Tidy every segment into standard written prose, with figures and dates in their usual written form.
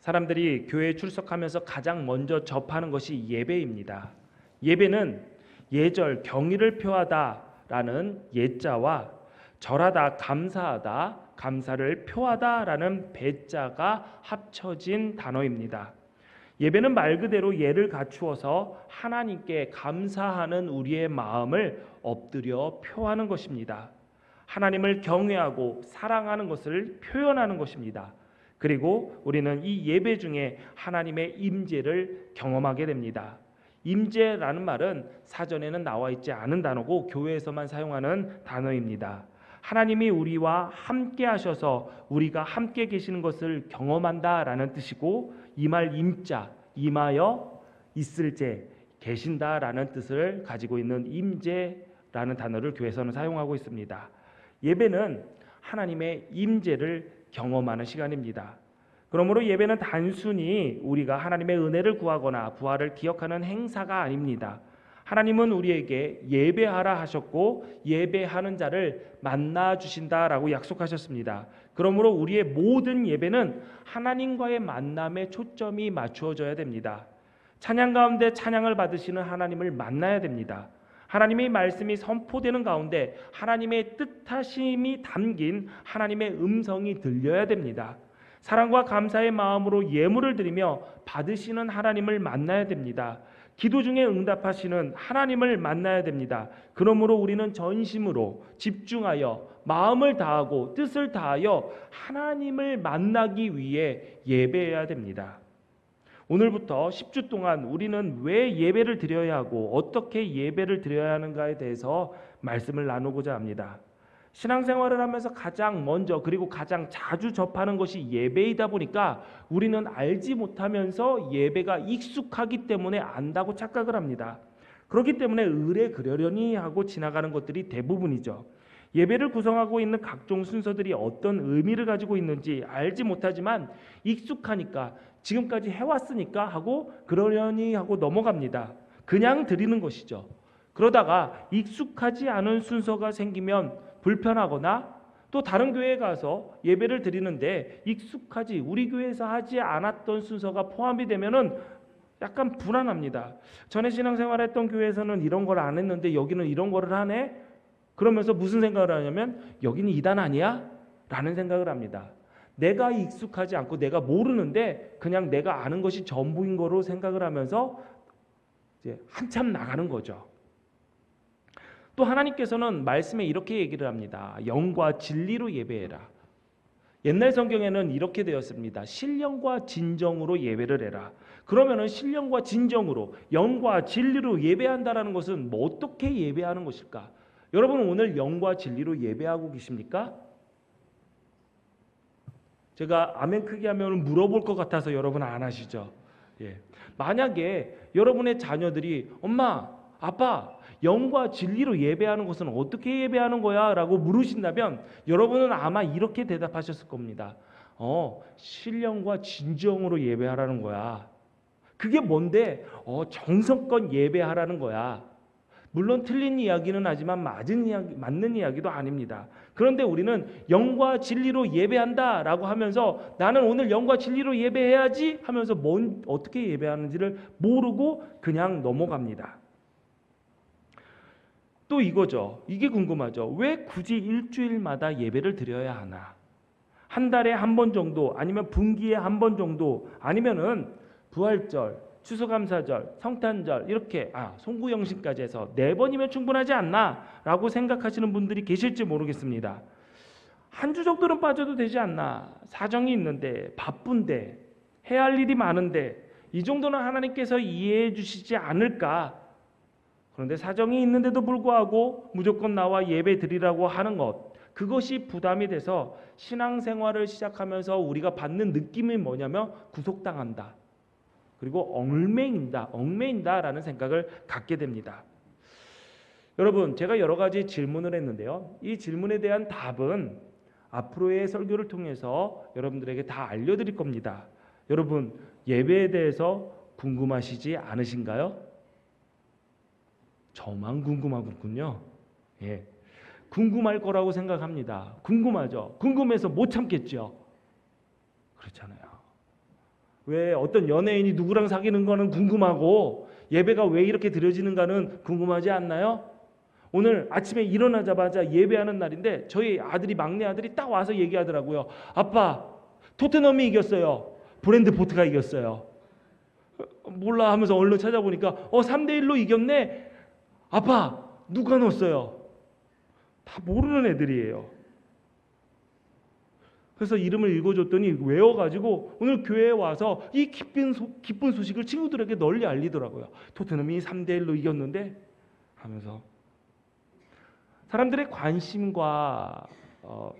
사람들이 교회에 출석하면서 가장 먼저 접하는 것이 예배입니다. 예배는 예절, 경의를 표하다라는 예자와 절하다, 감사하다, 감사를 표하다라는 배자가 합쳐진 단어입니다. 예배는 말 그대로 예를 갖추어서 하나님께 감사하는 우리의 마음을 엎드려 표하는 것입니다. 하나님을 경외하고 사랑하는 것을 표현하는 것입니다. 그리고 우리는 이 예배 중에 하나님의 임재를 경험하게 됩니다. 임재라는 말은 사전에는 나와 있지 않은 단어고 교회에서만 사용하는 단어입니다. 하나님이 우리와 함께 하셔서 우리가 함께 계시는 것을 경험한다라는 뜻이고, 이 말 임자, 임하여 있을 제, 계신다라는 뜻을 가지고 있는 임재라는 단어를 교회에서는 사용하고 있습니다. 예배는 하나님의 임재를 경험하는 시간입니다. 그러므로 예배는 단순히 우리가 하나님의 은혜를 구하거나 부활을 기억하는 행사가 아닙니다. 하나님은 우리에게 예배하라 하셨고 예배하는 자를 만나 주신다라고 약속하셨습니다. 그러므로 우리의 모든 예배는 하나님과의 만남에 초점이 맞추어져야 됩니다. 찬양 가운데 찬양을 받으시는 하나님을 만나야 됩니다. 하나님의 말씀이 선포되는 가운데 하나님의 뜻하심이 담긴 하나님의 음성이 들려야 됩니다. 사랑과 감사의 마음으로 예물을 드리며 받으시는 하나님을 만나야 됩니다. 기도 중에 응답하시는 하나님을 만나야 됩니다. 그러므로 우리는 전심으로 집중하여 마음을 다하고 뜻을 다하여 하나님을 만나기 위해 예배해야 됩니다. 오늘부터 10주 동안 우리는 왜 예배를 드려야 하고 어떻게 예배를 드려야 하는가에 대해서 말씀을 나누고자 합니다. 신앙생활을 하면서 가장 먼저 그리고 가장 자주 접하는 것이 예배이다 보니까 우리는 알지 못하면서 예배가 익숙하기 때문에 안다고 착각을 합니다. 그렇기 때문에 의례 그러려니 하고 지나가는 것들이 대부분이죠. 예배를 구성하고 있는 각종 순서들이 어떤 의미를 가지고 있는지 알지 못하지만 익숙하니까 지금까지 해왔으니까 하고 그러려니 하고 넘어갑니다. 그냥 드리는 것이죠. 그러다가 익숙하지 않은 순서가 생기면 불편하거나 또 다른 교회에 가서 예배를 드리는데 익숙하지 우리 교회에서 하지 않았던 순서가 포함이 되면은 약간 불안합니다. 전에 신앙생활했던 교회에서는 이런 걸 안 했는데 여기는 이런 거를 하네? 그러면서 무슨 생각을 하냐면 여기는 이단 아니야? 라는 생각을 합니다. 내가 익숙하지 않고 내가 모르는데 그냥 내가 아는 것이 전부인 거로 생각을 하면서 이제 한참 나가는 거죠. 또 하나님께서는 말씀에 이렇게 얘기를 합니다. 영과 진리로 예배해라. 옛날 성경에는 이렇게 되었습니다. 신령과 진정으로 예배를 해라. 그러면은 신령과 진정으로 영과 진리로 예배한다라는 것은 뭐 어떻게 예배하는 것일까? 여러분 오늘 영과 진리로 예배하고 계십니까? 제가 아멘 크게 하면 물어볼 것 같아서 여러분 안 하시죠? 예. 만약에 여러분의 자녀들이 엄마, 아빠, 영과 진리로 예배하는 것은 어떻게 예배하는 거야? 라고 물으신다면 여러분은 아마 이렇게 대답하셨을 겁니다. 신령과 진정으로 예배하라는 거야. 그게 뭔데? 정성껏 예배하라는 거야. 물론 틀린 이야기는 하지만 맞는 이야기도 아닙니다. 그런데 우리는 영과 진리로 예배한다라고 하면서 나는 오늘 영과 진리로 예배해야지 하면서 어떻게 예배하는지를 모르고 그냥 넘어갑니다. 또 이거죠. 이게 궁금하죠. 왜 굳이 일주일마다 예배를 드려야 하나? 한 달에 한 번 정도 아니면 분기에 한 번 정도 아니면은 부활절, 추수감사절, 성탄절 이렇게 송구영신까지 해서 4번이면 충분하지 않나? 라고 생각하시는 분들이 계실지 모르겠습니다. 한 주 정도는 빠져도 되지 않나? 사정이 있는데 바쁜데 해야 할 일이 많은데 이 정도는 하나님께서 이해해 주시지 않을까? 그런데 사정이 있는데도 불구하고 무조건 나와 예배 드리라고 하는 것, 그것이 부담이 돼서 신앙생활을 시작하면서 우리가 받는 느낌이 뭐냐면 구속당한다. 그리고 얽매인다라는 생각을 갖게 됩니다. 여러분, 제가 여러 가지 질문을 했는데요. 이 질문에 대한 답은 앞으로의 설교를 통해서 여러분들에게 다 알려드릴 겁니다. 여러분, 예배에 대해서 궁금하시지 않으신가요? 저만 궁금하군요. 예, 궁금할 거라고 생각합니다. 궁금하죠. 궁금해서 못 참겠죠. 그렇잖아요. 왜 어떤 연예인이 누구랑 사귀는 거는 궁금하고 예배가 왜 이렇게 드려지는가는 궁금하지 않나요? 오늘 아침에 일어나자마자 예배하는 날인데 저희 아들이 막내 아들이 딱 와서 얘기하더라고요. 아빠, 토트넘이 이겼어요. 브랜드 포트가 이겼어요. 몰라 하면서 얼른 찾아보니까 3대1로 이겼네. 아빠, 누가 넣었어요? 다 모르는 애들이에요. 그래서 이름을 읽어줬더니 외워가지고 오늘 교회에 와서 이 기쁜 소식을 친구들에게 널리 알리더라고요. 토트넘이 3대1로 이겼는데 하면서. 사람들의 관심과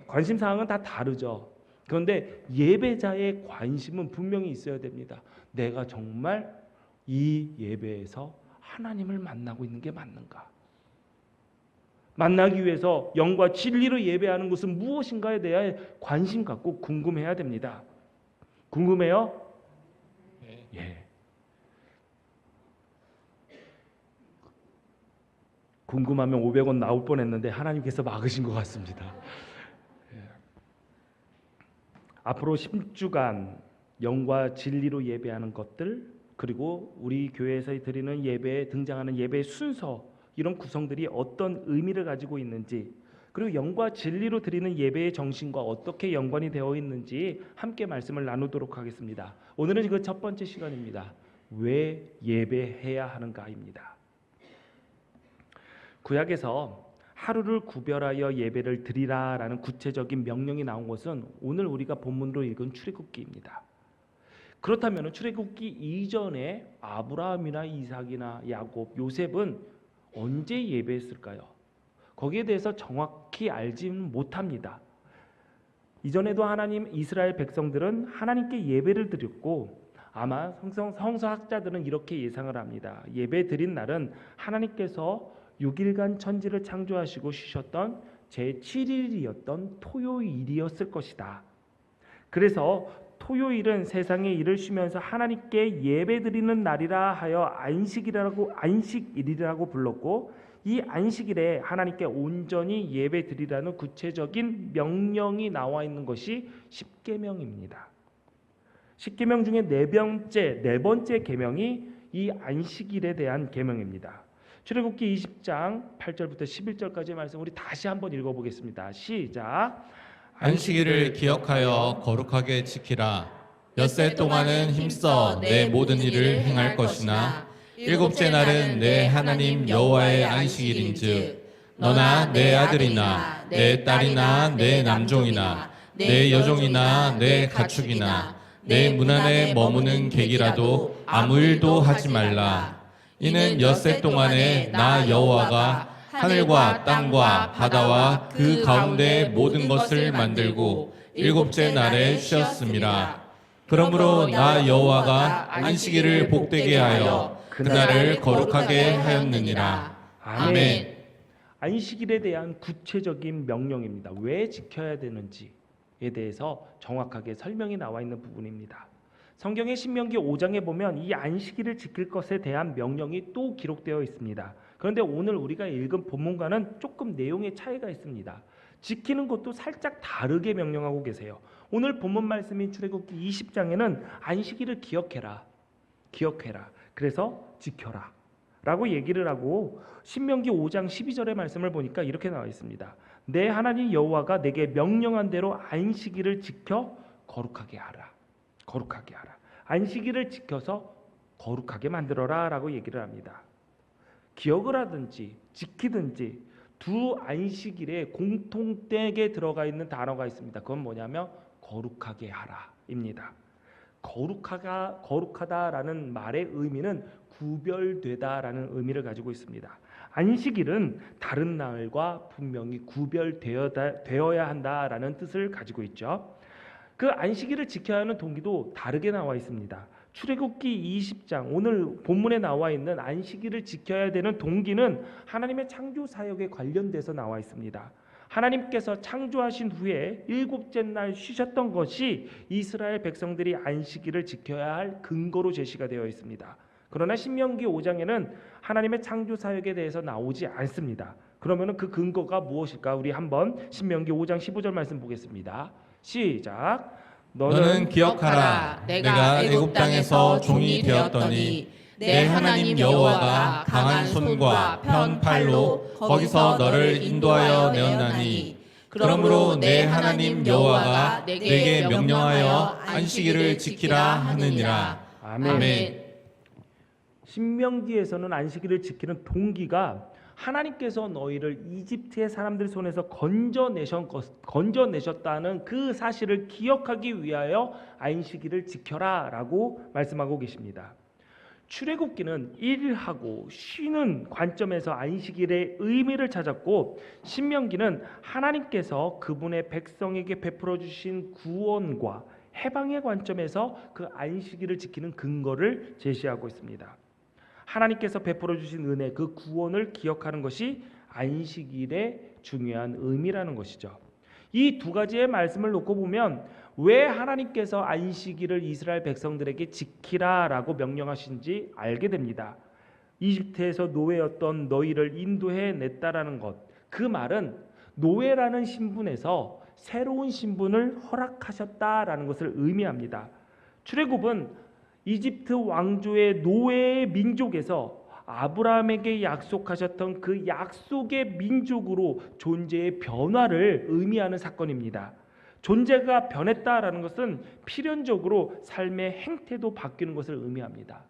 관심사항은 다 다르죠. 그런데 예배자의 관심은 분명히 있어야 됩니다. 내가 정말 이 예배에서 하나님을 만나고 있는 게 맞는가? 만나기 위해서 영과 진리로 예배하는 것은 무엇인가에 대해 관심 갖고 궁금해야 됩니다. 궁금해요? 네. 예. 궁금하면 500원 나올 뻔했는데 하나님께서 막으신 것 같습니다. 예. 앞으로 10주간 영과 진리로 예배하는 것들, 그리고 우리 교회에서 드리는 예배에 등장하는 예배의 순서, 이런 구성들이 어떤 의미를 가지고 있는지, 그리고 영과 진리로 드리는 예배의 정신과 어떻게 연관이 되어 있는지 함께 말씀을 나누도록 하겠습니다. 오늘은 그 첫 번째 시간입니다. 왜 예배해야 하는가입니다. 구약에서 하루를 구별하여 예배를 드리라라는 구체적인 명령이 나온 것은 오늘 우리가 본문으로 읽은 출애굽기입니다. 그렇다면 출애굽기 이전에 아브라함이나 이삭이나 야곱, 요셉은 언제 예배했을까요? 거기에 대해서 정확히 알지는 못합니다. 이전에도 이스라엘 백성들은 하나님께 예배를 드렸고, 아마 성서학자들은 이렇게 예상을 합니다. 예배 드린 날은 하나님께서 6일간 천지를 창조하시고 쉬셨던 제7일이었던 토요일이었을 것이다. 그래서 토요일은 세상의 일을 쉬면서 하나님께 예배드리는 날이라 하여 안식일이라고 불렀고, 이 안식일에 하나님께 온전히 예배드리라는 구체적인 명령이 나와 있는 것이 십계명입니다. 십계명 중에 네 번째 계명이 이 안식일에 대한 계명입니다. 출애굽기 20장 8절부터 11절까지의 말씀 우리 다시 한번 읽어보겠습니다. 시작. 안식일을 기억하여 거룩하게 지키라. 엿새 동안은 힘써 내 모든 일을 행할 것이나 일곱째 날은 내 하나님 여호와의 안식일인즉 너나 내 아들이나 내 딸이나 내 남종이나 내 여종이나 내 가축이나 내 문 안에 머무는 객이라도 아무 일도 하지 말라. 이는 엿새 동안에 나 여호와가 하늘과 땅과 바다와 그 가운데 모든 것을 만들고 일곱째 날에 쉬었습니다. 그러므로 나 여호와가 안식일을 복되게 하여 그날을 거룩하게 하였느니라. 아멘. 안식일에 대한 구체적인 명령입니다. 왜 지켜야 되는지에 대해서 정확하게 설명이 나와 있는 부분입니다. 성경의 신명기 5장에 보면 이 안식일을 지킬 것에 대한 명령이 또 기록되어 있습니다. 그런데 오늘 우리가 읽은 본문과는 조금 내용의 차이가 있습니다. 지키는 것도 살짝 다르게 명령하고 계세요. 오늘 본문 말씀인 출애굽기 20장에는 안식일을 기억해라. 그래서 지켜라 라고 얘기를 하고, 신명기 5장 12절의 말씀을 보니까 이렇게 나와 있습니다. 내 하나님 여호와가 내게 명령한 대로 안식일을 지켜 거룩하게 하라. 안식일을 지켜서 거룩하게 만들어라 라고 얘기를 합니다. 기억을 하든지 지키든지 두 안식일에 공통되게 들어가 있는 단어가 있습니다. 그건 뭐냐면 거룩하게 하라입니다. 거룩하다라는 말의 의미는 구별되다라는 의미를 가지고 있습니다. 안식일은 다른 날과 분명히 구별되어야 한다라는 뜻을 가지고 있죠. 그 안식일을 지켜야 하는 동기도 다르게 나와 있습니다. 출애굽기 20장 오늘 본문에 나와 있는 안식일을 지켜야 되는 동기는 하나님의 창조 사역에 관련돼서 나와 있습니다. 하나님께서 창조하신 후에 일곱째 날 쉬셨던 것이 이스라엘 백성들이 안식일을 지켜야 할 근거로 제시가 되어 있습니다. 그러나 신명기 5장에는 하나님의 창조 사역에 대해서 나오지 않습니다. 그러면 그 근거가 무엇일까? 우리 한번 신명기 5장 15절 말씀 보겠습니다. 시작. 너는 기억하라. 내가 애굽 땅에서 종이 되었더니 내 하나님 여호와가 강한 손과 편 팔로 거기서 너를 인도하여 내었나니 그러므로 내 하나님 여호와가 내게 명령하여 안식일을 지키라 하느니라. 아멘. 신명기에서는 안식일을 지키는 동기가 하나님께서 너희를 이집트의 사람들 손에서 건져내셨다는 그 사실을 기억하기 위하여 안식일을 지켜라라고 말씀하고 계십니다. 출애굽기는 일하고 쉬는 관점에서 안식일의 의미를 찾았고, 신명기는 하나님께서 그분의 백성에게 베풀어 주신 구원과 해방의 관점에서 그 안식일을 지키는 근거를 제시하고 있습니다. 하나님께서 베풀어 주신 은혜, 그 구원을 기억하는 것이 안식일의 중요한 의미라는 것이죠. 이 두 가지의 말씀을 놓고 보면 왜 하나님께서 안식일을 이스라엘 백성들에게 지키라라고 명령하신지 알게 됩니다. 이집트에서 노예였던 너희를 인도해 냈다라는 것, 그 말은 노예라는 신분에서 새로운 신분을 허락하셨다라는 것을 의미합니다. 출애굽은 이집트 왕조의 노예의 민족에서 아브라함에게 약속하셨던 그 약속의 민족으로 존재의 변화를 의미하는 사건입니다. 존재가 변했다라는 것은 필연적으로 삶의 행태도 바뀌는 것을 의미합니다.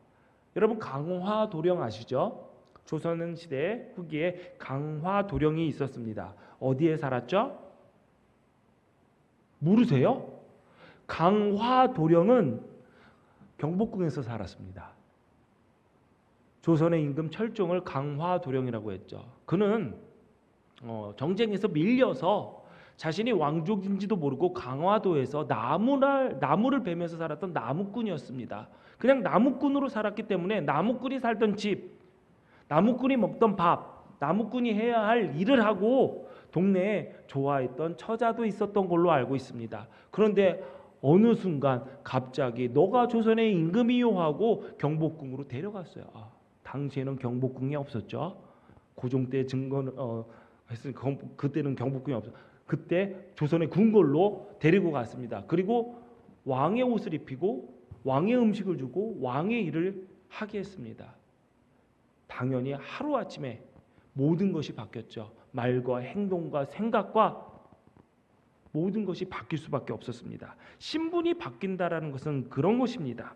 여러분, 강화도령 아시죠? 조선시대 후기에 강화도령이 있었습니다. 어디에 살았죠? 모르세요? 강화도령은 경복궁에서 살았습니다. 조선의 임금 철종을 강화도령이라고 했죠. 그는 정쟁에서 밀려서 자신이 왕족인지도 모르고 강화도에서 나무를 베면서 살았던 나무꾼이었습니다. 그냥 나무꾼으로 살았기 때문에 나무꾼이 살던 집, 나무꾼이 먹던 밥, 나무꾼이 해야 할 일을 하고 동네에 좋아했던 처자도 있었던 걸로 알고 있습니다. 그런데 어느 순간 갑자기 너가 조선의 임금이요 하고 경복궁으로 데려갔어요. 당시에는 경복궁이 없었죠. 고종 때 증거는 했으니까 그때는 경복궁이 없었어요. 그때 조선의 궁궐로 데리고 갔습니다. 그리고 왕의 옷을 입히고 왕의 음식을 주고 왕의 일을 하게 했습니다. 당연히 하루아침에 모든 것이 바뀌었죠. 말과 행동과 생각과 모든 것이 바뀔 수밖에 없었습니다. 신분이 바뀐다라는 것은 그런 것입니다.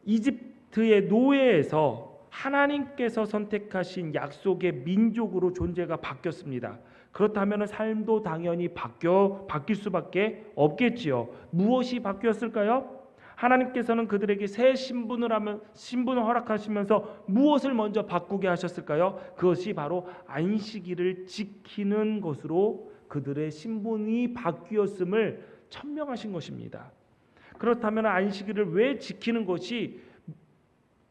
이집트의 노예에서 하나님께서 선택하신 약속의 민족으로 존재가 바뀌었습니다. 그렇다면 삶도 당연히 바뀔 수밖에 없겠지요. 무엇이 바뀌었을까요? 하나님께서는 그들에게 새 신분을 허락하시면서 무엇을 먼저 바꾸게 하셨을까요? 그것이 바로 안식일을 지키는 것으로 그들의 신분이 바뀌었음을 천명하신 것입니다. 그렇다면 안식일을 왜 지키는 것이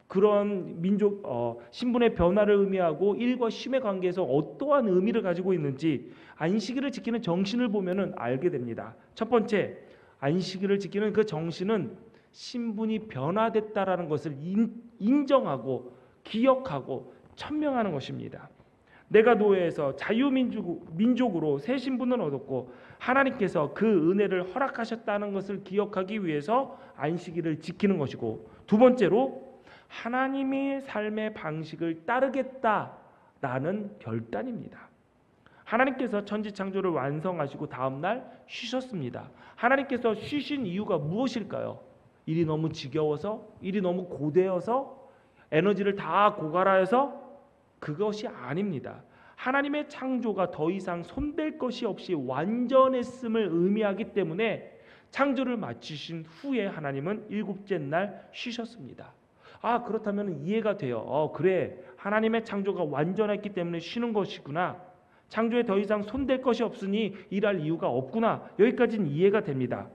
그런 민족 신분의 변화를 의미하고 일과 쉼의 관계에서 어떠한 의미를 가지고 있는지 안식일을 지키는 정신을 보면은 알게 됩니다. 첫 번째, 안식일을 지키는 그 정신은 신분이 변화됐다라는 것을 인정하고 기억하고 천명하는 것입니다. 내가 노예에서 자유민족으로 새 신분을 얻었고 하나님께서 그 은혜를 허락하셨다는 것을 기억하기 위해서 안식일을 지키는 것이고, 두 번째로 하나님의 삶의 방식을 따르겠다라는 결단입니다. 하나님께서 천지창조를 완성하시고 다음 날 쉬셨습니다. 하나님께서 쉬신 이유가 무엇일까요? 일이 너무 지겨워서? 일이 너무 고되어서? 에너지를 다 고갈하여서? 그것이 아닙니다. 하나님의 창조가 더 이상 손댈 것이 없이 완전했음을 의미하기 때문에 창조를 마치신 후에 하나님은 일곱째 날 쉬셨습니다. 그렇다면 이해가 돼요. 그래, 하나님의 창조가 완전했기 때문에 쉬는 것이구나. 창조에 더 이상 손댈 것이 없으니 일할 이유가 없구나. 여기까지는 이해가 됩니다.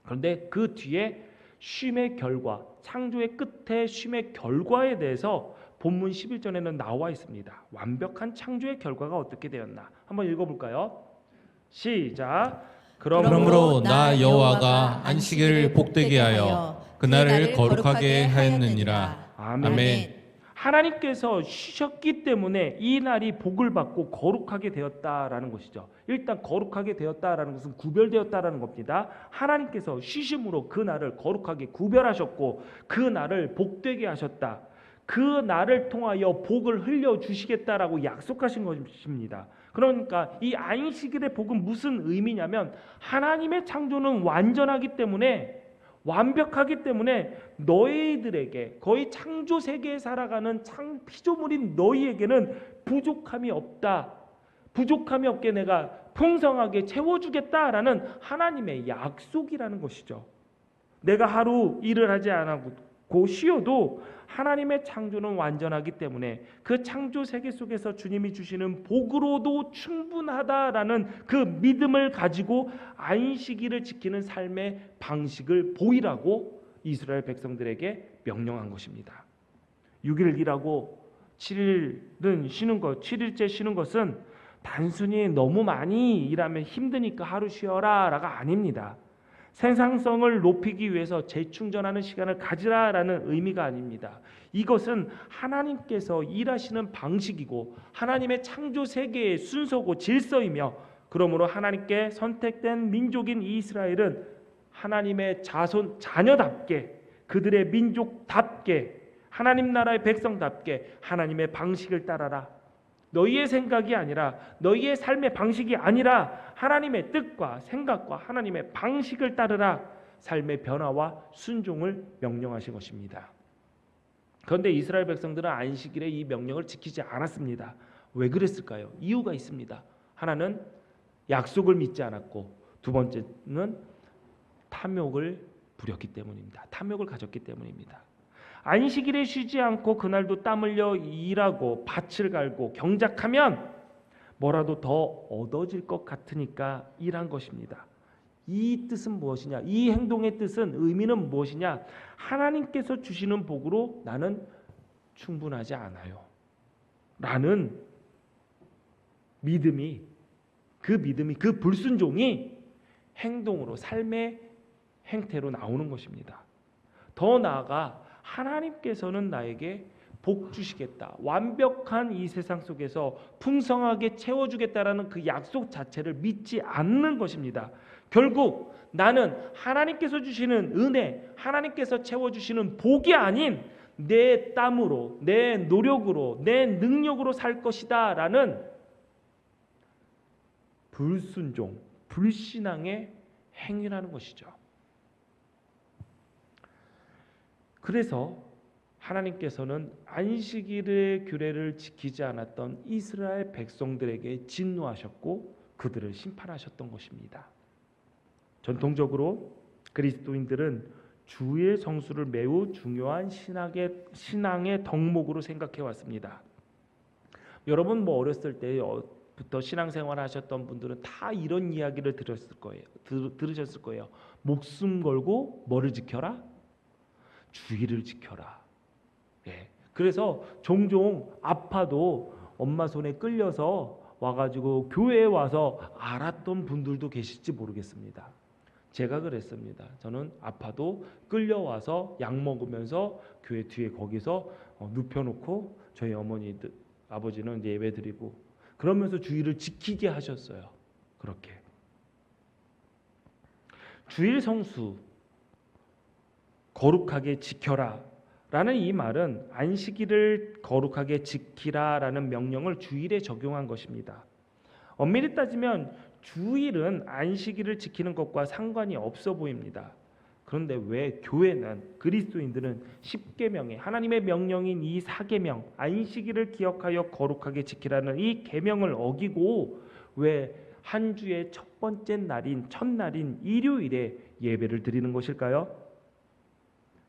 그런데 그 뒤에 쉼의 결과, 창조의 끝에 쉼의 결과에 대해서 본문 11절에는 나와 있습니다. 완벽한 창조의 결과가 어떻게 되었나? 한번 읽어볼까요? 시작. 그러므로 나 여호와가 안식일을 복되게 하여 그날을 거룩하게 하였느니라. 아멘. 하나님께서 쉬셨기 때문에 이 날이 복을 받고 거룩하게 되었다라는 것이죠. 일단 거룩하게 되었다라는 것은 구별되었다라는 겁니다. 하나님께서 쉬심으로 그 날을 거룩하게 구별하셨고 그 날을 복되게 하셨다. 그 날을 통하여 복을 흘려주시겠다라고 약속하신 것입니다. 그러니까 이 안식일의 복은 무슨 의미냐면 하나님의 창조는 완전하기 때문에 완벽하기 때문에 너희들에게 거의 창조 세계에 살아가는 피조물인 너희에게는 부족함이 없다. 부족함이 없게 내가 풍성하게 채워주겠다라는 하나님의 약속이라는 것이죠. 내가 하루 일을 하지 않고 쉬어도 하나님의 창조는 완전하기 때문에 그 창조 세계 속에서 주님이 주시는 복으로도 충분하다라는 그 믿음을 가지고 안식일을 지키는 삶의 방식을 보이라고 이스라엘 백성들에게 명령한 것입니다. 6일 일하고 7일은 쉬는 것, 7일째 쉬는 것은 단순히 너무 많이 일하면 힘드니까 하루 쉬어라가 아닙니다. 생산성을 높이기 위해서 재충전하는 시간을 가지라라는 의미가 아닙니다. 이것은 하나님께서 일하시는 방식이고 하나님의 창조 세계의 순서고 질서이며 그러므로 하나님께 선택된 민족인 이스라엘은 하나님의 자녀답게 그들의 민족답게 하나님 나라의 백성답게 하나님의 방식을 따라라. 너희의 생각이 아니라 너희의 삶의 방식이 아니라 하나님의 뜻과 생각과 하나님의 방식을 따르라. 삶의 변화와 순종을 명령하신 것입니다. 그런데 이스라엘 백성들은 안식일에 이 명령을 지키지 않았습니다. 왜 그랬을까요? 이유가 있습니다. 하나는 약속을 믿지 않았고 두 번째는 탐욕을 부렸기 때문입니다. 탐욕을 가졌기 때문입니다. 안식일에 쉬지 않고 그날도 땀 흘려 일하고 밭을 갈고 경작하면 뭐라도 더 얻어질 것 같으니까 일한 것입니다. 이 뜻은 무엇이냐? 이 행동의 뜻은 의미는 무엇이냐? 하나님께서 주시는 복으로 나는 충분하지 않아요. 라는 믿음이 그 불순종이 행동으로 삶의 행태로 나오는 것입니다. 더 나아가 하나님께서는 나에게 복 주시겠다. 완벽한 이 세상 속에서 풍성하게 채워주겠다라는 그 약속 자체를 믿지 않는 것입니다. 결국 나는 하나님께서 주시는 은혜, 하나님께서 채워주시는 복이 아닌 내 땀으로, 내 노력으로, 내 능력으로 살 것이다 라는 불순종, 불신앙의 행위라는 것이죠. 그래서 하나님께서는 안식일의 규례를 지키지 않았던 이스라엘 백성들에게 진노하셨고 그들을 심판하셨던 것입니다. 전통적으로 그리스도인들은 주의 성수를 매우 중요한 신앙의 덕목으로 생각해 왔습니다. 여러분 어렸을 때부터 신앙생활 하셨던 분들은 다 이런 이야기를 들으셨을 거예요. 목숨 걸고 뭐를 지켜라? 주의를 지켜라. 예. 그래서 종종 아파도 엄마 손에 끌려서 와가지고 교회에 와서 알았던 분들도 계실지 모르겠습니다. 제가 그랬습니다. 저는 아파도 끌려와서 약 먹으면서 교회 뒤에 거기서 눕혀놓고 저희 아버지는 이제 예배드리고 그러면서 주의를 지키게 하셨어요. 그렇게 주일 성수 거룩하게 지켜라 라는 이 말은 안식일을 거룩하게 지키라라는 명령을 주일에 적용한 것입니다. 엄밀히 따지면 주일은 안식일을 지키는 것과 상관이 없어 보입니다. 그런데 왜 교회는 그리스도인들은 10계명의 하나님의 명령인 이 4계명 안식일을 기억하여 거룩하게 지키라는 이 계명을 어기고 왜 한 주의 첫 번째 날인 첫날인 일요일에 예배를 드리는 것일까요?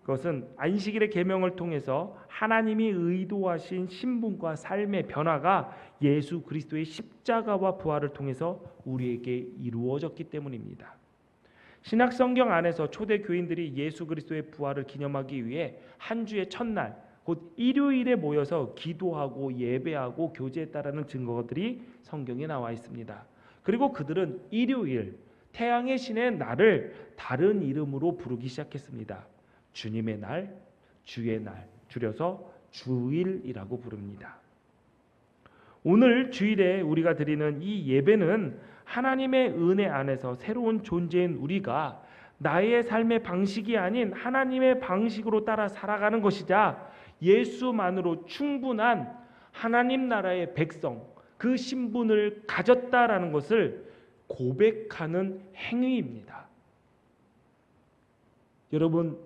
그것은 안식일의 계명을 통해서 하나님이 의도하신 신분과 삶의 변화가 예수 그리스도의 십자가와 부활을 통해서 우리에게 이루어졌기 때문입니다. 신약 성경 안에서 초대 교인들이 예수 그리스도의 부활을 기념하기 위해 한 주의 첫날 곧 일요일에 모여서 기도하고 예배하고 교제했다라는 증거들이 성경에 나와 있습니다. 그리고 그들은 일요일 태양의 신의 날을 다른 이름으로 부르기 시작했습니다. 주님의 날, 주의 날, 줄여서 주일이라고 부릅니다. 오늘 주일에 우리가 드리는 이 예배는 하나님의 은혜 안에서 새로운 존재인 우리가 나의 삶의 방식이 아닌 하나님의 방식으로 따라 살아가는 것이자 예수만으로 충분한 하나님 나라의 백성, 그 신분을 가졌다라는 것을 고백하는 행위입니다. 여러분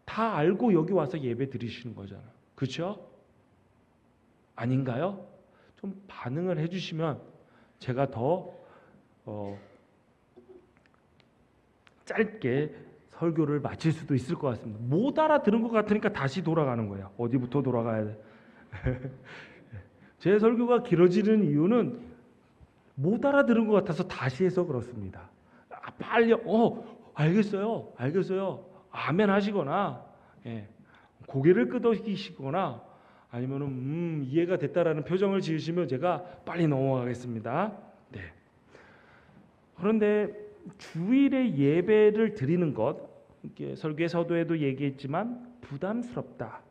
다 알고 여기 와서 예배 드리시는 거잖아요. 그렇죠? 아닌가요? 좀 반응을 해주시면 제가 더 짧게 설교를 마칠 수도 있을 것 같습니다. 못 알아들은 것 같으니까 다시 돌아가는 거예요. 어디부터 돌아가야 돼? 제 설교가 길어지는 이유는 못 알아들은 것 같아서 다시 해서 그렇습니다. 빨리 알겠어요. 아멘 하시거나 고개를 끄덕이시거나 아니면은 이해가 됐다라는 표정을 지으시면 제가 빨리 넘어가겠습니다. 네. 그런데 주일에 예배를 드리는 것, 설교의 서두에도 얘기했지만 부담스럽다,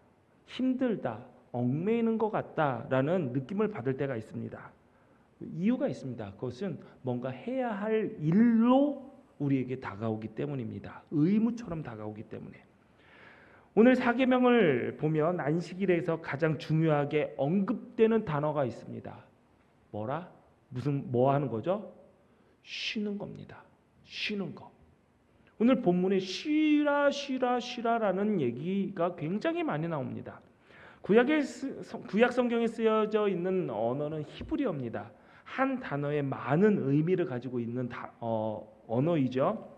힘들다, 얽매이는 것 같다라는 느낌을 받을 때가 있습니다. 이유가 있습니다. 그것은 뭔가 해야 할 일로 우리에게 다가오기 때문입니다. 의무처럼 다가오기 때문에. 오늘 사계명을 보면 안식일에서 가장 중요하게 언급되는 단어가 있습니다. 뭐 하는 거죠? 쉬는 겁니다. 쉬는 거. 오늘 본문에 쉬라라는 얘기가 굉장히 많이 나옵니다. 구약 성경에 쓰여져 있는 언어는 히브리어입니다. 한 단어에 많은 의미를 가지고 있는 언어이죠.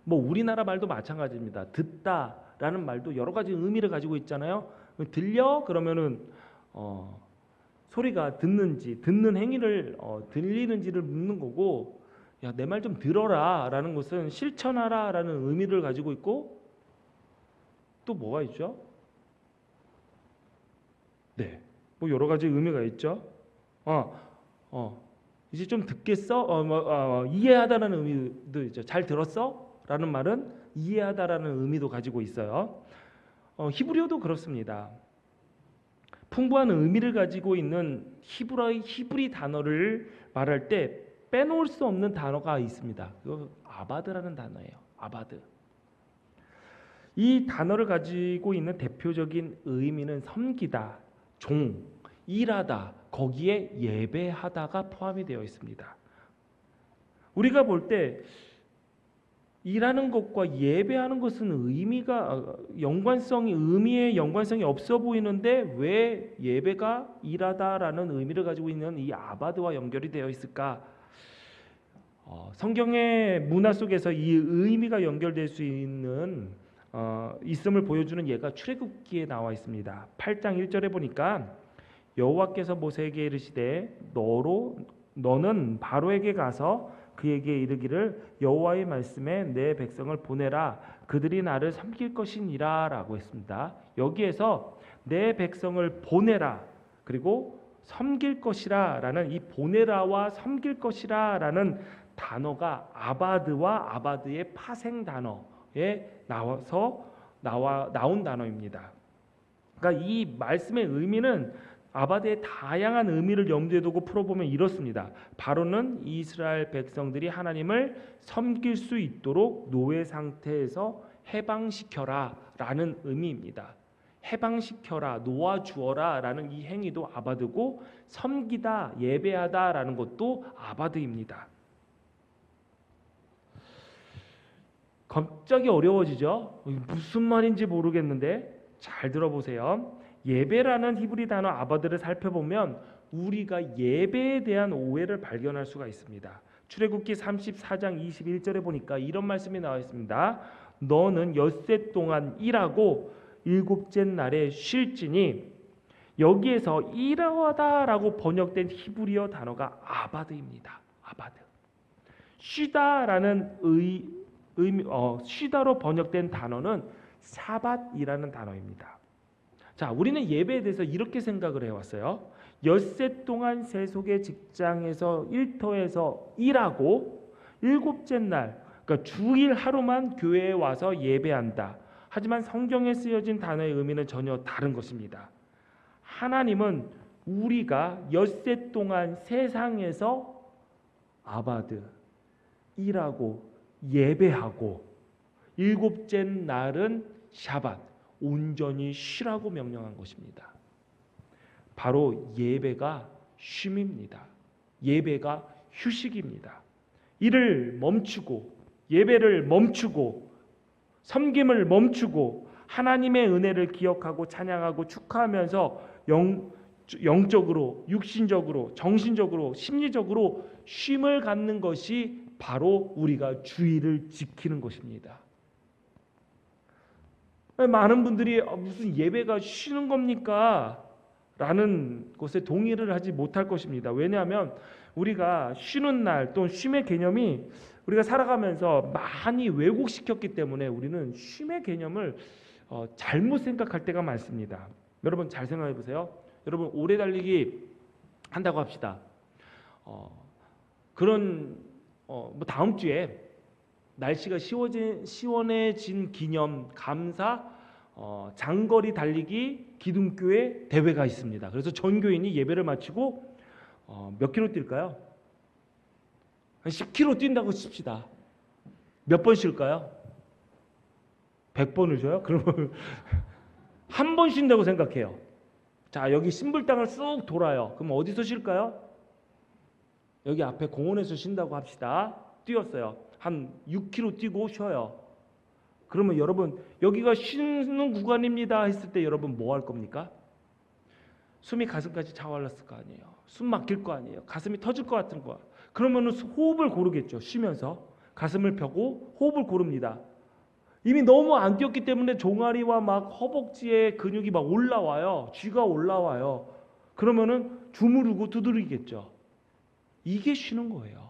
우리나라 말도 마찬가지입니다. 듣다라는 말도 여러 가지 의미를 가지고 있잖아요. 들려? 그러면은 소리가 듣는 행위를 들리는지를 묻는 거고, 야, 내 말 좀 들어라라는 것은 실천하라라는 의미를 가지고 있고, 또 뭐가 있죠? 네, 여러 가지 의미가 있죠. 이제 좀 듣겠어? 이해하다라는 의미도 있죠. 잘 들었어? 라는 말은 이해하다라는 의미도 가지고 있어요. 히브리어도 그렇습니다. 풍부한 의미를 가지고 있는 히브리 단어를 말할 때 빼놓을 수 없는 단어가 있습니다. 그거 아바드라는 단어예요. 아바드. 이 단어를 가지고 있는 대표적인 의미는 섬기다, 종, 일하다, 거기에 예배하다가 포함이 되어 있습니다. 우리가 볼 때 일하는 것과 예배하는 것은 의미의 연관성이 없어 보이는데 왜 예배가 일하다라는 의미를 가지고 있는 이 아바드와 연결이 되어 있을까? 성경의 문화 속에서 이 의미가 연결될 수 있는 있음을 보여주는 예가 출애굽기에 나와 있습니다. 8장 1절에 보니까 여호와께서 모세에게 이르시되 너는 바로에게 가서 그에게 이르기를 여호와의 말씀에 내 백성을 보내라 그들이 나를 섬길 것이니라 라고 했습니다. 여기에서 내 백성을 보내라 그리고 섬길 것이라 라는 이 보내라와 섬길 것이라 라는 단어가 아바드와 아바드의 파생 단어에 나온 단어입니다. 그러니까 이 말씀의 의미는 아바드의 다양한 의미를 염두에 두고 풀어보면 이렇습니다. 바로는 이스라엘 백성들이 하나님을 섬길 수 있도록 노예 상태에서 해방시켜라 라는 의미입니다. 해방시켜라, 놓아주어라 라는 이 행위도 아바드고 섬기다, 예배하다 라는 것도 아바드입니다. 갑자기 어려워지죠? 무슨 말인지 모르겠는데 잘 들어보세요. 예배라는 히브리 단어 아바드를 살펴보면 우리가 예배에 대한 오해를 발견할 수가 있습니다. 출애굽기 34장 21절에 보니까 이런 말씀이 나와 있습니다. 너는 엿새 동안 일하고 일곱째 날에 쉴지니 여기에서 일하다라고 번역된 히브리어 단어가 아바드입니다. 아바드. 쉬다라는 쉬다로 번역된 단어는 사밧이라는 단어입니다. 자, 우리는 예배에 대해서 이렇게 생각을 해왔어요. 엿새 동안 세속의 직장에서 일터에서 일하고 일곱째 날, 그러니까 주일 하루만 교회에 와서 예배한다. 하지만 성경에 쓰여진 단어의 의미는 전혀 다른 것입니다. 하나님은 우리가 엿새 동안 세상에서 아바드, 일하고 예배하고 일곱째 날은 샤밧, 온전히 쉬라고 명령한 것입니다. 바로 예배가 쉼입니다. 예배가 휴식입니다. 일을 멈추고 예배를 멈추고 섬김을 멈추고 하나님의 은혜를 기억하고 찬양하고 축하하면서 영적으로, 육신적으로, 정신적으로, 심리적으로 쉼을 갖는 것이 바로 우리가 주의를 지키는 것입니다. 많은 분들이 무슨 예배가 쉬는 겁니까? 라는 것에 동의를 하지 못할 것입니다. 왜냐하면 우리가 쉬는 날 또는 쉼의 개념이 우리가 살아가면서 많이 왜곡시켰기 때문에 우리는 쉼의 개념을 잘못 생각할 때가 많습니다. 여러분 잘 생각해 보세요. 여러분 오래 달리기 한다고 합시다. 그런 뭐 다음 주에 날씨가 시원해진 기념 감사 장거리 달리기 기둥교회 대회가 있습니다. 그래서 전 교인이 예배를 마치고 몇 킬로 뛸까요? 한 10킬로 뛴다고 칩시다. 몇 번 쉴까요? 100번을 쉬어요? 그러면 한 번 쉰다고 생각해요. 자, 여기 신불당을 쑥 돌아요. 그럼 어디서 쉴까요? 여기 앞에 공원에서 쉰다고 합시다. 뛰었어요. 한 6km 뛰고 쉬어요. 그러면 여러분 여기가 쉬는 구간입니다 했을 때 여러분 뭐 할 겁니까? 숨이 가슴까지 차올랐을 거 아니에요. 숨 막힐 거 아니에요. 가슴이 터질 것 같은 거야. 그러면 호흡을 고르겠죠. 쉬면서 가슴을 펴고 호흡을 고릅니다. 이미 너무 안 뛰었기 때문에 종아리와 막 허벅지에 근육이 막 올라와요. 쥐가 올라와요. 그러면은 주무르고 두드리겠죠. 이게 쉬는 거예요.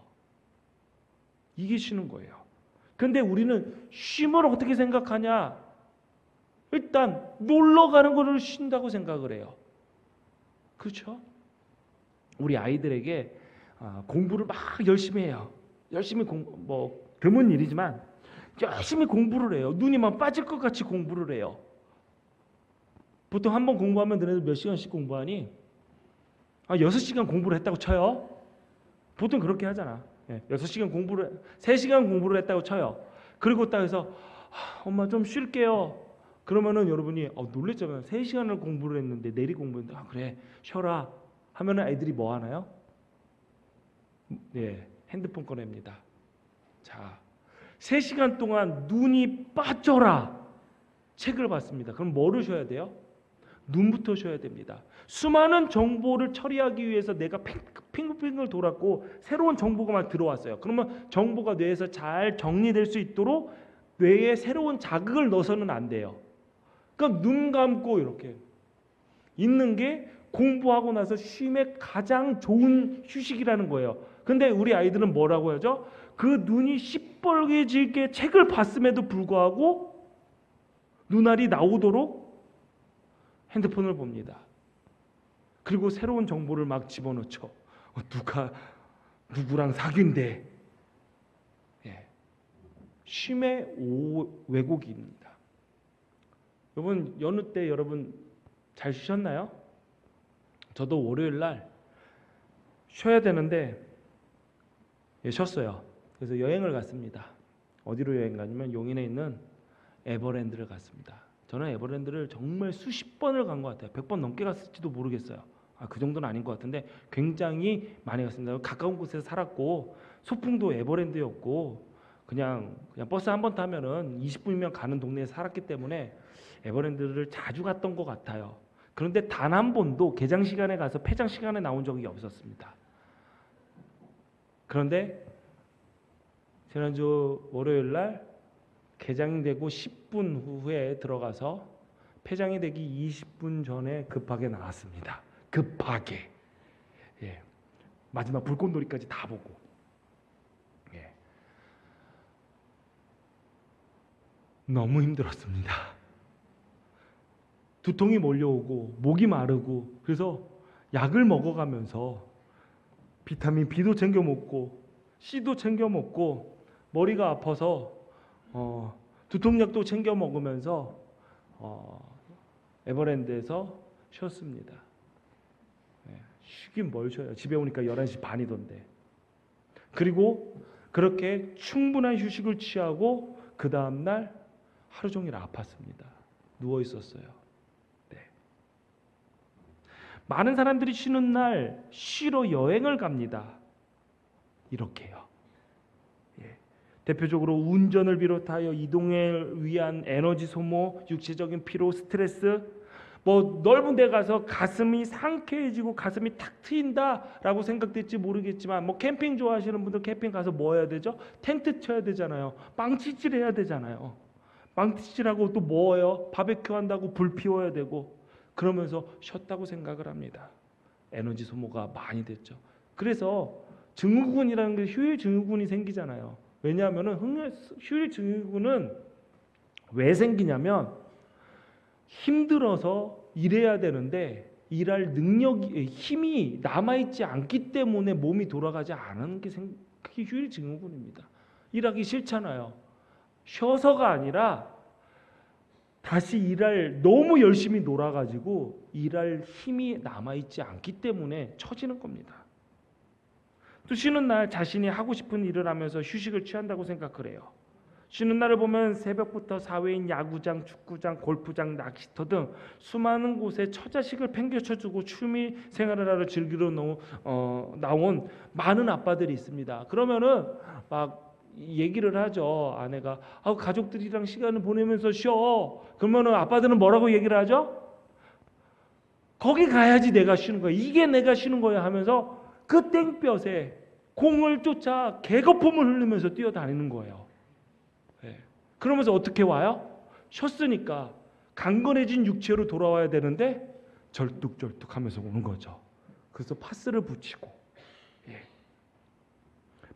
이게 쉬는 거예요. 근데 우리는 쉼을 어떻게 생각하냐? 일단 놀러 가는 거를 쉰다고 생각을 해요. 그렇죠? 우리 아이들에게 공부를 막 열심히 해요. 열심히 뭐 드문 일이지만 열심히 공부를 해요. 눈이 막 빠질 것 같이 공부를 해요. 보통 한 번 공부하면 너네들 몇 시간씩 공부하니? 6시간 공부를 했다고 쳐요. 보통 그렇게 하잖아. 6시간 공부를 3시간 공부를 했다고 쳐요. 그리고 딱 해서 엄마 좀 쉴게요. 그러면은 여러분이 놀랬잖아요. 3시간을 공부를 했는데 내리 공부했는데 그래 쉬어라 하면은 애들이 뭐 하나요? 네, 핸드폰 꺼냅니다. 자, 3시간 동안 눈이 빠져라 책을 봤습니다. 그럼 뭐를 쉬어야 돼요? 눈부터 쉬어야 됩니다. 수많은 정보를 처리하기 위해서 내가 핑글핑글 돌았고 새로운 정보가 막 들어왔어요. 그러면 정보가 뇌에서 잘 정리될 수 있도록 뇌에 새로운 자극을 넣어서는 안 돼요. 그러니까 눈 감고 이렇게 있는 게 공부하고 나서 쉼의 가장 좋은 휴식이라는 거예요. 근데 우리 아이들은 뭐라고 하죠? 그 눈이 시뻘개지게 책을 봤음에도 불구하고 눈알이 나오도록 핸드폰을 봅니다. 그리고 새로운 정보를 막 집어넣죠. 누가 누구랑 사귄대. 쉼의 왜곡입니다. 여러분 여느 때 여러분 잘 쉬셨나요? 저도 월요일 날 쉬어야 되는데 쉬었어요. 그래서 여행을 갔습니다. 어디로 여행 가냐면 용인에 있는 에버랜드를 갔습니다. 저는 에버랜드를 정말 수십 번을 간 것 같아요. 100번 넘게 갔을지도 모르겠어요. 그 정도는 아닌 것 같은데 굉장히 많이 갔습니다. 가까운 곳에서 살았고 소풍도 에버랜드였고 그냥 버스 한 번 타면은 20분이면 가는 동네에 살았기 때문에 에버랜드를 자주 갔던 것 같아요. 그런데 단 한 번도 개장 시간에 가서 폐장 시간에 나온 적이 없었습니다. 그런데 지난주 월요일 날 개장이 되고 10분 후에 들어가서 폐장이 되기 20분 전에 급하게 나왔습니다. 급하게. 마지막 불꽃놀이까지 다 보고. 너무 힘들었습니다. 두통이 몰려오고 목이 마르고 그래서 약을 먹어가면서 비타민 B도 챙겨 먹고 C도 챙겨 먹고 머리가 아파서 두통약도 챙겨 먹으면서 에버랜드에서 쉬었습니다. 쉬긴 뭘 쉬어요. 집에 오니까 11시 반이던데. 그리고 그렇게 충분한 휴식을 취하고 그 다음날 하루 종일 아팠습니다. 누워 있었어요. 네. 많은 사람들이 쉬는 날 쉬러 여행을 갑니다. 이렇게요. 예. 대표적으로 운전을 비롯하여 이동을 위한 에너지 소모, 육체적인 피로, 스트레스, 뭐 넓은 데 가서 가슴이 상쾌해지고 가슴이 탁 트인다라고 생각될지 모르겠지만 뭐 캠핑 좋아하시는 분들 캠핑 가서 뭐 해야 되죠? 텐트 쳐야 되잖아요. 빵치질 해야 되잖아요. 빵치질하고 또 뭐예요? 바베큐 한다고 불 피워야 되고 그러면서 쉬었다고 생각을 합니다. 에너지 소모가 많이 됐죠. 그래서 증후군이라는 게 휴일 증후군이 생기잖아요. 왜냐하면 휴일 증후군은 왜 생기냐면 힘들어서 일해야 되는데 일할 능력이 힘이 남아있지 않기 때문에 몸이 돌아가지 않은 게 그게 휴일 증후군입니다. 일하기 싫잖아요. 쉬어서가 아니라 다시 일할 너무 열심히 놀아가지고 일할 힘이 남아있지 않기 때문에 처지는 겁니다. 또 쉬는 날 자신이 하고 싶은 일을 하면서 휴식을 취한다고 생각을 해요. 쉬는 날을 보면 새벽부터 사회인 야구장, 축구장, 골프장, 낚시터 등 수많은 곳에 처자식을 팽겨쳐주고 취미 생활을 하러 즐기러 나온 많은 아빠들이 있습니다. 그러면은 막 얘기를 하죠. 아내가 가족들이랑 시간을 보내면서 쉬어. 그러면은 아빠들은 뭐라고 얘기를 하죠? 거기 가야지 내가 쉬는 거야. 이게 내가 쉬는 거야 하면서 그 땡볕에 공을 쫓아 개거품을 흘리면서 뛰어다니는 거예요. 그러면서 어떻게 와요? 쉬었으니까 강건해진 육체로 돌아와야 되는데 절뚝절뚝하면서 오는 거죠. 그래서 파스를 붙이고.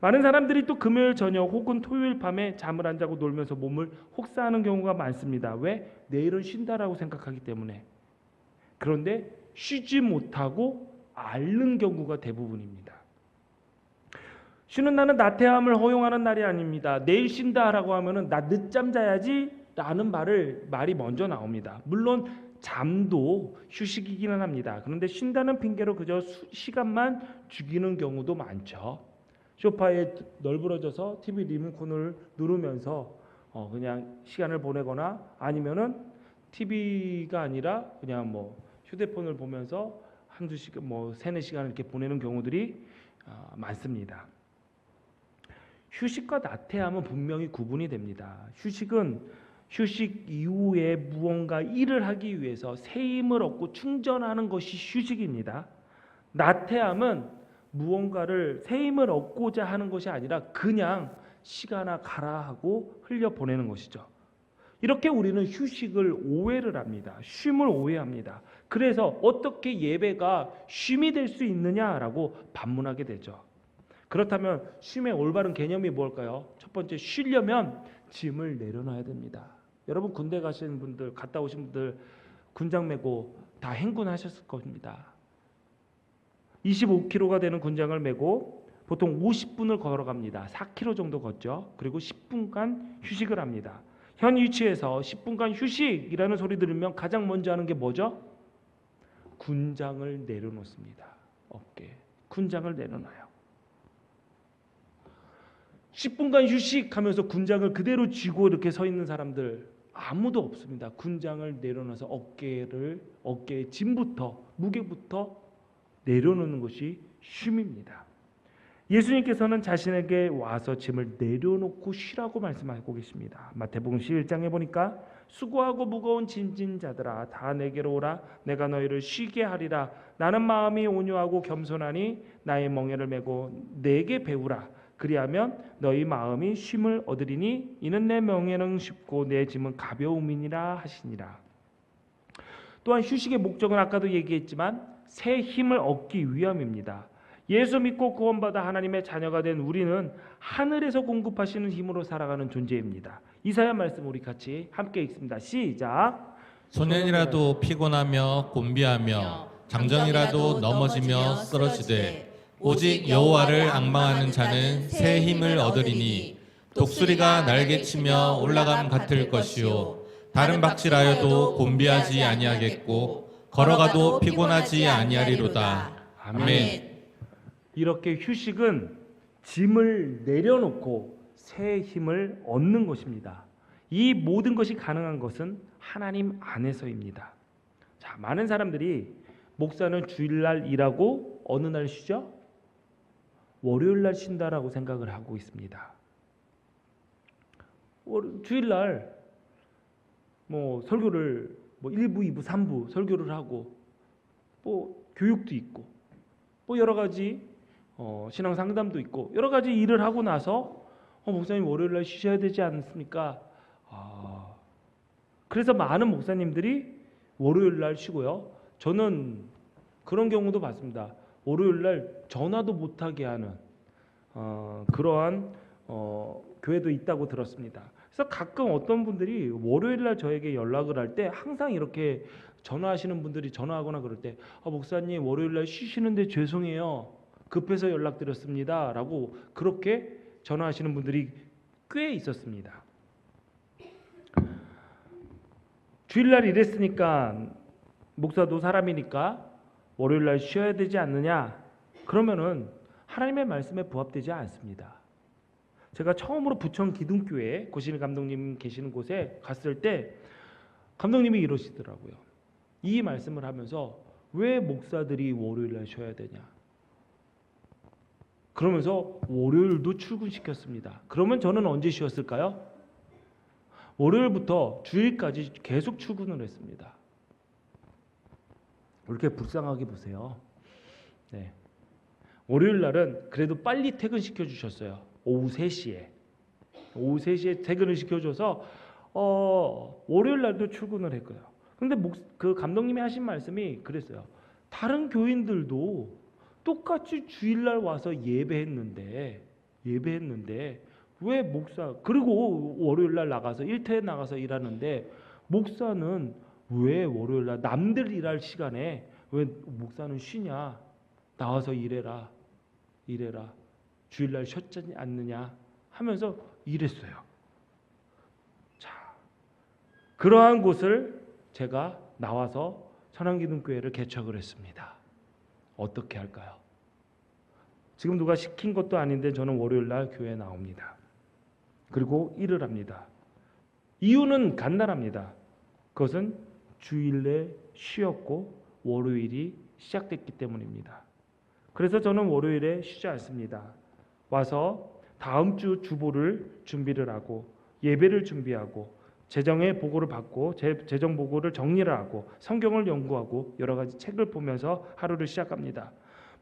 많은 사람들이 또 금요일 저녁 혹은 토요일 밤에 잠을 안 자고 놀면서 몸을 혹사하는 경우가 많습니다. 왜? 내일은 쉰다라고 생각하기 때문에. 그런데 쉬지 못하고 앓는 경우가 대부분입니다. 쉬는 날은 나태함을 허용하는 날이 아닙니다. 내일 쉰다라고 하면은 나 늦잠 자야지라는 말이 먼저 나옵니다. 물론 잠도 휴식이기는 합니다. 그런데 쉰다는 핑계로 그저 시간만 죽이는 경우도 많죠. 소파에 널브러져서 TV 리모컨을 누르면서 그냥 시간을 보내거나 아니면은 TV가 아니라 그냥 뭐 휴대폰을 보면서 한두 시간 뭐 3-4시간 이렇게 보내는 경우들이 많습니다. 휴식과 나태함은 분명히 구분이 됩니다. 휴식은 휴식 이후에 무언가 일을 하기 위해서 새 힘을 얻고 충전하는 것이 휴식입니다. 나태함은 무언가를 새 힘을 얻고자 하는 것이 아니라 그냥 시간아 가라 하고 흘려보내는 것이죠. 이렇게 우리는 휴식을 오해를 합니다. 쉼을 오해합니다. 그래서 어떻게 예배가 쉼이 될 수 있느냐라고 반문하게 되죠. 그렇다면 쉼의 올바른 개념이 뭘까요? 첫 번째, 쉬려면 짐을 내려놔야 됩니다. 여러분 군대 가신 분들, 갔다 오신 분들 군장 메고 다 행군하셨을 겁니다. 25kg가 되는 군장을 메고 보통 50분을 걸어갑니다. 4km 정도 걷죠. 그리고 10분간 휴식을 합니다. 현 위치에서 10분간 휴식이라는 소리 들으면 가장 먼저 하는 게 뭐죠? 군장을 내려놓습니다. 어깨에 군장을 내려놔요. 10분간 휴식하면서 군장을 그대로 쥐고 이렇게 서 있는 사람들 아무도 없습니다. 군장을 내려놔서 어깨의 짐부터 무게부터 내려놓는 것이 쉼입니다. 예수님께서는 자신에게 와서 짐을 내려놓고 쉬라고 말씀하고 계십니다. 마태복음 11장에 보니까 수고하고 무거운 짐진 자들아 다 내게로 오라 내가 너희를 쉬게 하리라 나는 마음이 온유하고 겸손하니 나의 멍에를 메고 내게 배우라 그리하면 너희 마음이 쉼을 얻으리니 이는 내 멍에는 쉽고 내 짐은 가벼움이니라 하시니라. 또한 휴식의 목적은 아까도 얘기했지만 새 힘을 얻기 위함입니다. 예수 믿고 구원받아 하나님의 자녀가 된 우리는 하늘에서 공급하시는 힘으로 살아가는 존재입니다. 이사야 말씀 우리 같이 함께 읽습니다. 시작. 소년이라도 피곤하며 곤비하며 장정이라도 넘어지며 쓰러지되 오직 여호와를 앙망하는 자는 새 힘을 얻으리니 독수리가 날개치며 올라감 같을 것이요 다른 박질하여도 곤비하지 아니하겠고 걸어가도 피곤하지 아니하리로다. 아멘. 이렇게 휴식은 짐을 내려놓고 새 힘을 얻는 것입니다. 이 모든 것이 가능한 것은 하나님 안에서입니다. 자, 많은 사람들이 목사는 주일날 일하고 어느 날 쉬죠? 월요일날 쉰다라고 생각을 하고 있습니다. 주일날 설교를 1부, 2부, 3부 설교를 하고 교육도 있고 여러 가지 신앙 상담도 있고 여러 가지 일을 하고 나서 목사님 월요일날 쉬셔야 되지 않습니까? 그래서 많은 목사님들이 월요일날 쉬고요. 저는 그런 경우도 봤습니다. 월요일날 전화도 못하게 하는 그러한 교회도 있다고 들었습니다. 그래서 가끔 어떤 분들이 월요일날 저에게 연락을 할 때 항상 이렇게 전화하시는 분들이 전화하거나 그럴 때 목사님 월요일날 쉬시는데 죄송해요. 급해서 연락드렸습니다. 라고 그렇게 전화하시는 분들이 꽤 있었습니다. 주일날 일했으니까 목사도 사람이니까 월요일날 쉬어야 되지 않느냐? 그러면은 하나님의 말씀에 부합되지 않습니다. 제가 처음으로 부천 기둥교회 고신일 감독님 계시는 곳에 갔을 때 감독님이 이러시더라고요. 이 말씀을 하면서 왜 목사들이 월요일날 쉬어야 되냐? 그러면서 월요일도 출근시켰습니다. 그러면 저는 언제 쉬었을까요? 월요일부터 주일까지 계속 출근을 했습니다. 이렇게 불쌍하게 보세요. 네. 월요일 날은 그래도 빨리 퇴근시켜 주셨어요. 오후 3시에. 오후 3시에 퇴근을 시켜줘서 월요일 날도 출근을 했고요. 근데 그 감독님이 하신 말씀이 그랬어요. 다른 교인들도 똑같이 주일날 와서 예배했는데 왜 목사 그리고 월요일날 나가서 일터에 나가서 일하는데 목사는 왜 월요일날 남들 일할 시간에 왜 목사는 쉬냐? 나와서 일해라. 주일날 쉬었지 않느냐 하면서 일했어요. 자, 그러한 곳을 제가 나와서 천안기둥교회를 개척을 했습니다. 어떻게 할까요? 지금 누가 시킨 것도 아닌데 저는 월요일날 교회에 나옵니다. 그리고 일을 합니다. 이유는 간단합니다. 그것은 주일에 쉬었고 월요일이 시작됐기 때문입니다. 그래서 저는 월요일에 쉬지 않습니다. 와서 다음 주 주보를 준비를 하고 예배를 준비하고 재정의 보고를 받고 재정 보고를 정리를 하고 성경을 연구하고 여러 가지 책을 보면서 하루를 시작합니다.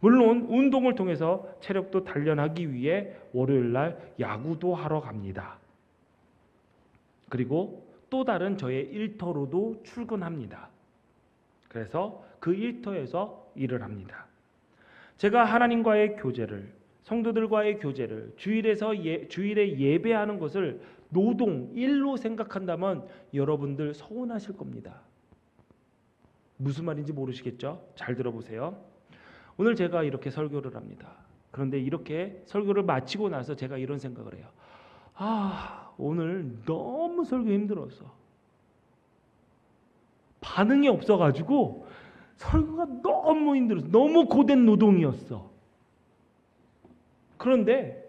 물론 운동을 통해서 체력도 단련하기 위해 월요일날 야구도 하러 갑니다. 그리고 또 다른 저의 일터로도 출근합니다. 그래서 그 일터에서 일을 합니다. 제가 하나님과의 교제를, 성도들과의 교제를, 주일에 예배하는 것을 노동, 일로 생각한다면 여러분들 서운하실 겁니다. 무슨 말인지 모르시겠죠? 잘 들어보세요. 오늘 제가 이렇게 설교를 합니다. 그런데 이렇게 설교를 마치고 나서 제가 이런 생각을 해요. 오늘 너무 설교 힘들었어. 반응이 없어가지고 설교가 너무 힘들었어. 너무 고된 노동이었어. 그런데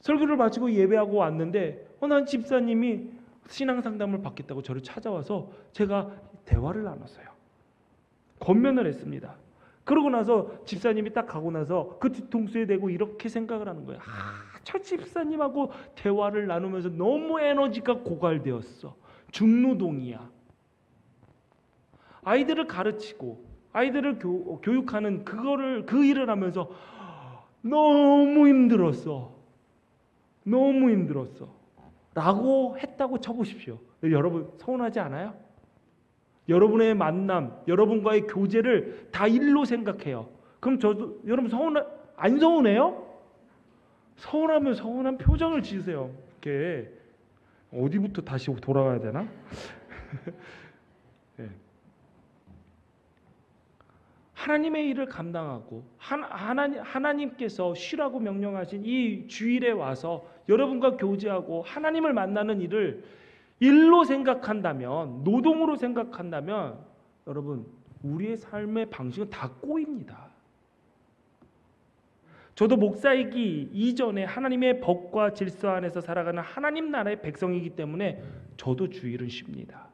설교를 마치고 예배하고 왔는데 난 집사님이 신앙 상담을 받겠다고 저를 찾아와서 제가 대화를 나눴어요. 권면을 했습니다. 그러고 나서 집사님이 딱 가고 나서 그 뒤통수에 대고 이렇게 생각을 하는 거예요. 저 집사님하고 대화를 나누면서 너무 에너지가 고갈되었어. 중노동이야. 아이들을 가르치고 아이들을 교육하는 그 일을 하면서 너무 힘들었어. 라고 했다고 쳐보십시오. 여러분 서운하지 않아요? 여러분의 만남, 여러분과의 교제를 다 일로 생각해요. 그럼 여러분 안 서운해요? 서운하면 서운한 표정을 지으세요. 이렇게 어디부터 다시 돌아가야 되나? 하나님의 일을 감당하고 하나님께서 쉬라고 명령하신 이 주일에 와서 여러분과 교제하고 하나님을 만나는 일을 일로 생각한다면, 노동으로 생각한다면 여러분, 우리의 삶의 방식은 다 꼬입니다. 저도 목사이기 이전에 하나님의 법과 질서 안에서 살아가는 하나님 나라의 백성이기 때문에 저도 주일은 쉽니다.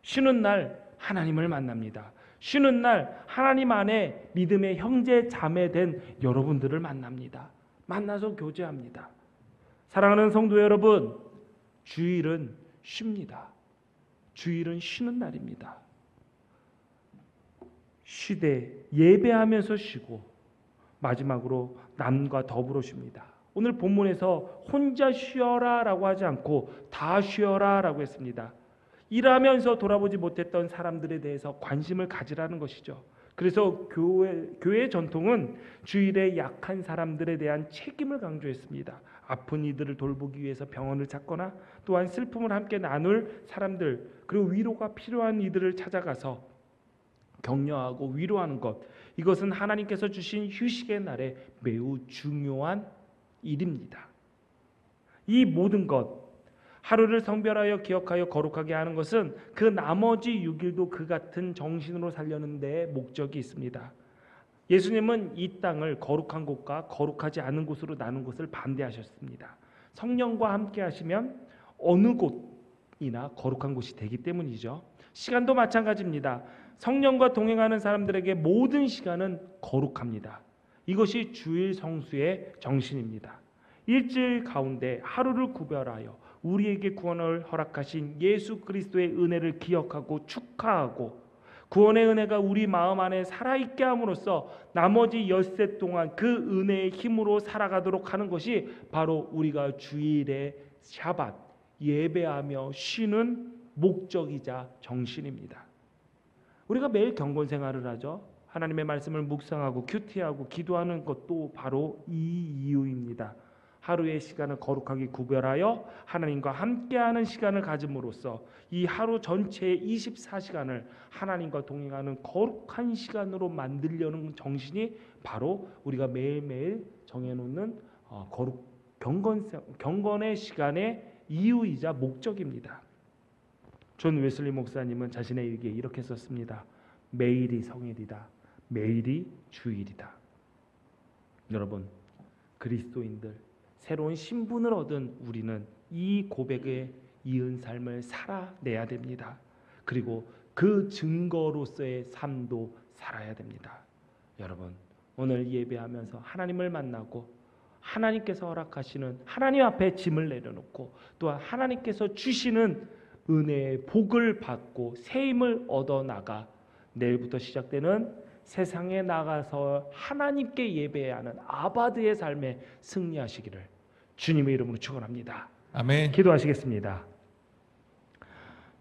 쉬는 날 하나님을 만납니다. 쉬는 날 하나님 안에 믿음의 형제 자매 된 여러분들을 만납니다. 만나서 교제합니다. 사랑하는 성도 여러분, 주일은 쉽니다. 주일은 쉬는 날입니다. 쉬되 예배하면서 쉬고 마지막으로 남과 더불어 쉽니다. 오늘 본문에서 혼자 쉬어라 라고 하지 않고 다 쉬어라 라고 했습니다. 일하면서 돌아보지 못했던 사람들에 대해서 관심을 가지라는 것이죠. 그래서 교회 전통은 주일에 약한 사람들에 대한 책임을 강조했습니다. 아픈 이들을 돌보기 위해서 병원을 찾거나 또한 슬픔을 함께 나눌 사람들, 그리고 위로가 필요한 이들을 찾아가서 격려하고 위로하는 것, 이것은 하나님께서 주신 휴식의 날에 매우 중요한 일입니다. 이 모든 것, 하루를 성별하여 기억하여 거룩하게 하는 것은 그 나머지 6일도 그 같은 정신으로 살려는 데 목적이 있습니다. 예수님은 이 땅을 거룩한 곳과 거룩하지 않은 곳으로 나눈 것을 반대하셨습니다. 성령과 함께 하시면 어느 곳이나 거룩한 곳이 되기 때문이죠. 시간도 마찬가지입니다. 성령과 동행하는 사람들에게 모든 시간은 거룩합니다. 이것이 주일 성수의 정신입니다. 일주일 가운데 하루를 구별하여 우리에게 구원을 허락하신 예수 그리스도의 은혜를 기억하고 축하하고 구원의 은혜가 우리 마음 안에 살아있게 함으로써 나머지 엿새 동안 그 은혜의 힘으로 살아가도록 하는 것이 바로 우리가 주일에 샤밧 예배하며 쉬는 목적이자 정신입니다. 우리가 매일 경건 생활을 하죠. 하나님의 말씀을 묵상하고 큐티하고 기도하는 것도 바로 이 이유입니다. 하루의 시간을 거룩하게 구별하여 하나님과 함께하는 시간을 가짐으로써 이 하루 전체의 24시간을 하나님과 동행하는 거룩한 시간으로 만들려는 정신이 바로 우리가 매일매일 정해놓는 경건의 시간의 이유이자 목적입니다. 존 웨슬리 목사님은 자신의 일기에 이렇게 썼습니다. 매일이 성일이다. 매일이 주일이다. 여러분, 그리스도인들 새로운 신분을 얻은 우리는 이 고백에 이은 삶을 살아내야 됩니다. 그리고 그 증거로서의 삶도 살아야 됩니다. 여러분, 오늘 예배하면서 하나님을 만나고 하나님께서 허락하시는 하나님 앞에 짐을 내려놓고 또한 하나님께서 주시는 은혜의 복을 받고 새 힘을 얻어나가 내일부터 시작되는 세상에 나가서 하나님께 예배해야 하는 아바드의 삶에 승리하시기를 주님의 이름으로 축원합니다. 아멘. 기도하시겠습니다.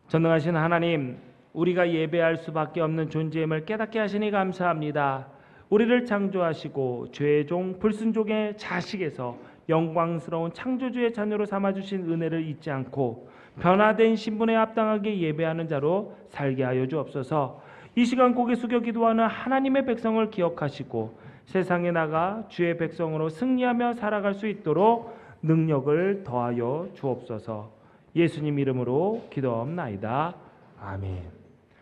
전능하신 하나님, 우리가 예배할 수밖에 없는 존재임을 깨닫게 하시니 감사합니다. 우리를 창조하시고 죄의 종 불순종의 자식에서 영광스러운 창조주의 자녀로 삼아주신 은혜를 잊지 않고 변화된 신분에 합당하게 예배하는 자로 살게 하여 주옵소서. 이 시간 고개 숙여 기도하는 하나님의 백성을 기억하시고 세상에 나가 주의 백성으로 승리하며 살아갈 수 있도록 능력을 더하여 주옵소서. 예수님 이름으로 기도하옵나이다. 아멘.